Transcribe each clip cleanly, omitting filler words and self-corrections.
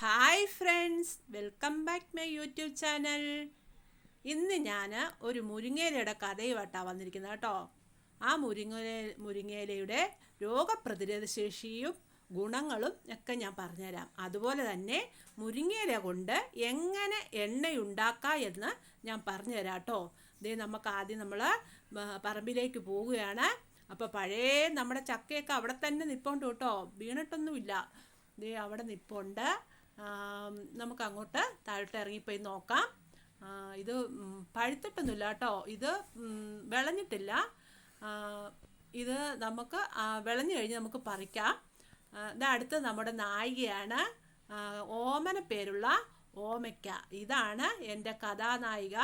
Hi friends, welcome back my YouTube channel. ഇന്ന് ഞാൻ ഒരു മുരിങ്ങയിലയുടെ കഥയുമായിട്ടാണ് വന്നിരിക്കുന്നത് കേട്ടോ. ആ മുരിങ്ങയിലയുടെ രോഗപ്രതിരോധ ശേഷിയും ഗുണങ്ങളും ഒക്കെ ഞാൻ പറഞ്ഞുതരാം. അതുപോലെ തന്നെ മുരിങ്ങയില കൊണ്ട് എങ്ങനെ എണ്ണയുണ്ടാക്കാം എന്ന് ഞാൻ പറഞ്ഞുതരാം കേട്ടോ. ഇതേ നമ്മൾ പറമ്പിലേക്ക് പോവുകയാണ്. അപ്പോൾ പഴയ നമ്മുടെ ചക്കയൊക്കെ അവിടെ തന്നെ നിൽപ്പുണ്ട് കേട്ടോ, വീണിട്ടൊന്നുമില്ല. ദേ അവിടെ നിൽപ്പുണ്ട്. നമുക്ക് അങ്ങോട്ട് താഴോട്ട് ഇറങ്ങിപ്പോയി നോക്കാം. ഇത് പഴുത്തിട്ടൊന്നുമില്ല കേട്ടോ, ഇത് വിളഞ്ഞിട്ടില്ല. ഇത് നമുക്ക് വിളഞ്ഞു കഴിഞ്ഞ് നമുക്ക് പറിക്കാം. അടുത്ത് നമ്മുടെ നായികയാണ്, ഓമന പേരുള്ള ഓമയ്ക്ക. ഇതാണ് എൻ്റെ കഥാനായിക.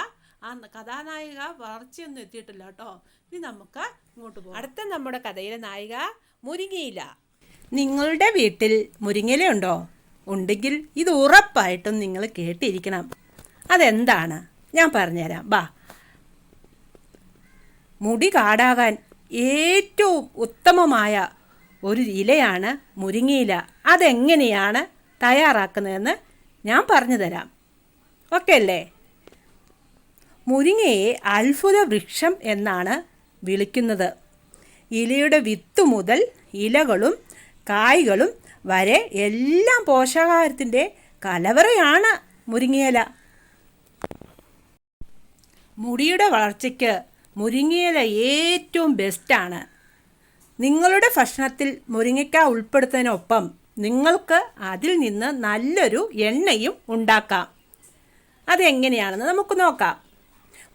ആ കഥാനായിക വളർച്ചയൊന്നും എത്തിയിട്ടില്ല കേട്ടോ. ഇനി നമുക്ക് ഇങ്ങോട്ട് പോകാം. അടുത്ത നമ്മുടെ കഥയിലെ നായിക മുരിങ്ങയില. നിങ്ങളുടെ വീട്ടിൽ മുരിങ്ങയില ഉണ്ടോ? ഉണ്ടെങ്കിൽ ഇത് ഉറപ്പായിട്ടും നിങ്ങൾ കേട്ടിരിക്കണം. അതെന്താണ് ഞാൻ പറഞ്ഞുതരാം. മുടി കാടാകാൻ ഏറ്റവും ഉത്തമമായ ഒരു ഇലയാണ് മുരിങ്ങയില. അതെങ്ങനെയാണ് തയ്യാറാക്കുന്നതെന്ന് ഞാൻ പറഞ്ഞു തരാം. ഓക്കെ അല്ലേ? മുരിങ്ങയെ അത്ഭുത വൃക്ഷം എന്നാണ് വിളിക്കുന്നത്. ഇലയുടെ വിത്ത് മുതൽ ഇലകളും കായ്കളും വരെ എല്ലാം പോഷകാഹാരത്തിൻ്റെ കലവറയാണ് മുരിങ്ങയില. മുടിയുടെ വളർച്ചയ്ക്ക് മുരിങ്ങയില ഏറ്റവും ബെസ്റ്റാണ്. നിങ്ങളുടെ ഭക്ഷണത്തിൽ മുരിങ്ങയ്ക്ക ഉൾപ്പെടുത്തുന്നതിനൊപ്പം നിങ്ങൾക്ക് അതിൽ നിന്ന് നല്ലൊരു എണ്ണയും ഉണ്ടാക്കാം. അതെങ്ങനെയാണെന്ന് നമുക്ക് നോക്കാം.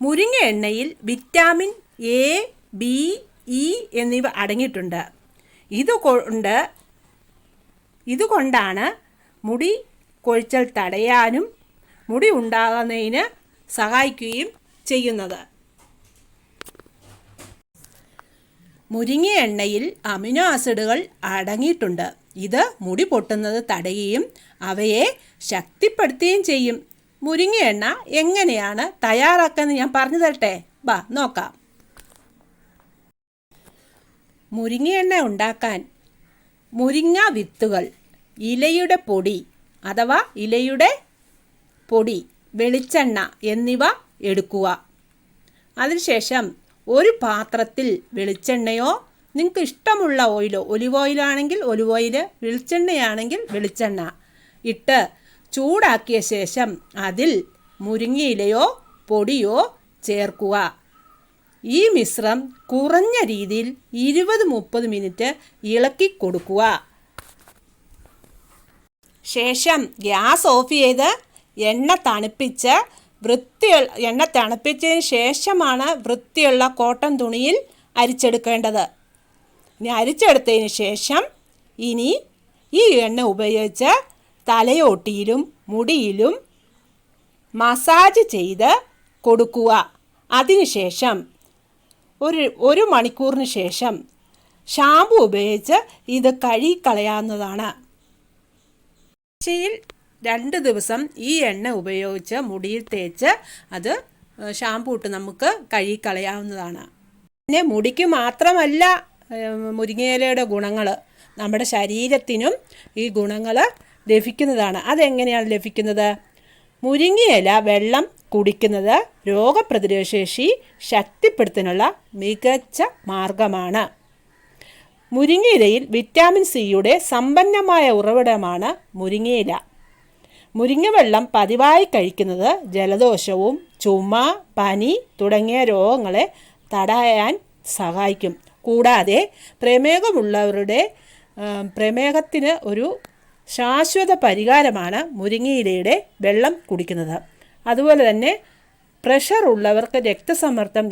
മുരിങ്ങ എണ്ണയിൽ വിറ്റാമിൻ എ, ബി, ഇ എന്നിവ അടങ്ങിയിട്ടുണ്ട്. ഇതുകൊണ്ടാണ് മുടി കൊഴിച്ചൽ തടയാനും മുടി ഉണ്ടാകുന്നതിന് സഹായിക്കുകയും ചെയ്യുന്നത്. മുരിങ്ങ എണ്ണയിൽ അമിനോ ആസിഡുകൾ അടങ്ങിയിട്ടുണ്ട്. ഇത് മുടി പൊട്ടുന്നത് തടയുകയും അവയെ ശക്തിപ്പെടുത്തുകയും ചെയ്യും. മുരിങ്ങ എണ്ണ എങ്ങനെയാണ് തയ്യാറാക്കുന്നത് ഞാൻ പറഞ്ഞു തരട്ടെ. നോക്കാം. മുരിങ്ങ എണ്ണ ഉണ്ടാക്കാൻ മുരിങ്ങ വിത്തുകൾ, ഇലയുടെ പൊടി അഥവാ ഇലയുടെ പൊടി, വെളിച്ചെണ്ണ എന്നിവ എടുക്കുക. അതിനുശേഷം ഒരു പാത്രത്തിൽ വെളിച്ചെണ്ണയോ നിങ്ങൾക്ക് ഇഷ്ടമുള്ള ഓയിലോ, ഒലിവ് ഓയിലാണെങ്കിൽ ഒലിവ് ഓയിൽ, വെളിച്ചെണ്ണയാണെങ്കിൽ വെളിച്ചെണ്ണ ഇട്ട് ചൂടാക്കിയ ശേഷം അതിൽ മുരിങ്ങയിലയോ പൊടിയോ ചേർക്കുക. ഈ മിശ്രം കുറഞ്ഞ രീതിയിൽ 20-30 മിനിറ്റ് ഇളക്കി കൊടുക്കുക. ശേഷം ഗ്യാസ് ഓഫ് ചെയ്ത് എണ്ണ തണുപ്പിച്ചതിന് ശേഷമാണ് വൃത്തിയുള്ള കോട്ടൺ തുണിയിൽ അരിച്ചെടുക്കേണ്ടത്. ഇനി അരിച്ചെടുത്തതിന് ശേഷം ഈ എണ്ണ ഉപയോഗിച്ച് തലയോട്ടിയിലും മുടിയിലും മസാജ് ചെയ്ത് കൊടുക്കുക. അതിനുശേഷം ഒരു മണിക്കൂറിന് ശേഷം ഷാമ്പു ഉപയോഗിച്ച് ഇത് കഴുകിക്കളയാവുന്നതാണ്. ആഴ്ചയിൽ 2 ദിവസം ഈ എണ്ണ ഉപയോഗിച്ച് മുടിയിൽ തേച്ച് അത് ഷാമ്പു ഇട്ട് നമുക്ക് കഴുകിക്കളയാവുന്നതാണ്. പിന്നെ മുടിക്ക് മാത്രമല്ല മുരിങ്ങയിലയുടെ ഗുണങ്ങൾ, നമ്മുടെ ശരീരത്തിനും ഈ ഗുണങ്ങൾ ലഭിക്കുന്നതാണ്. അതെങ്ങനെയാണ് ലഭിക്കുന്നത്? മുരിങ്ങയില വെള്ളം കുടിക്കുന്നത് രോഗപ്രതിരോധ ശേഷി ശക്തിപ്പെടുത്താനുള്ള മികച്ച മാർഗമാണ്. മുരിങ്ങയിലയിൽ വിറ്റാമിൻ സിയുടെ സമ്പന്നമായ ഉറവിടമാണ് മുരിങ്ങയില. മുരിങ്ങ വെള്ളം പതിവായി കഴിക്കുന്നത് ജലദോഷവും ചുമ, പനി തുടങ്ങിയ രോഗങ്ങളെ തടയാൻ സഹായിക്കും. കൂടാതെ പ്രമേഹത്തിന് ഒരു ശാശ്വത പരിഹാരമാണ് മുരിങ്ങയിലയുടെ വെള്ളം കുടിക്കുന്നത്. അതുപോലെ തന്നെ പ്രഷർ ഉള്ളവർക്ക് രക്തസമ്മർദ്ദം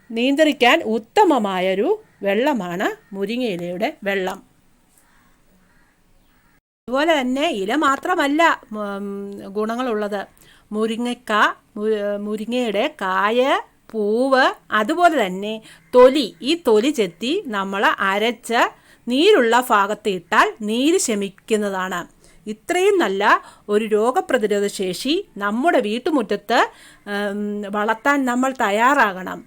നിയന്ത്രിക്കാൻ ഉത്തമമായൊരു വെള്ളമാണ് മുരിങ്ങയിലയുടെ വെള്ളം. അതുപോലെ തന്നെ ഇല മാത്രമല്ല ഗുണങ്ങളുള്ളത്. മുരിങ്ങയുടെ കായ, പൂവ്, അതുപോലെ തന്നെ തൊലി. ഈ തൊലി ചെത്തി നമ്മൾ അരച്ച് നീരുള്ള ഭാഗത്ത് ഇട്ടാൽ നീര് ശമിക്കുന്നതാണ്. ഇത്രയും നല്ല ഒരു രോഗപ്രതിരോധ ശേഷി നമ്മുടെ വീട്ടുമുറ്റത്ത് വളർത്താൻ നമ്മൾ തയ്യാറാകണം.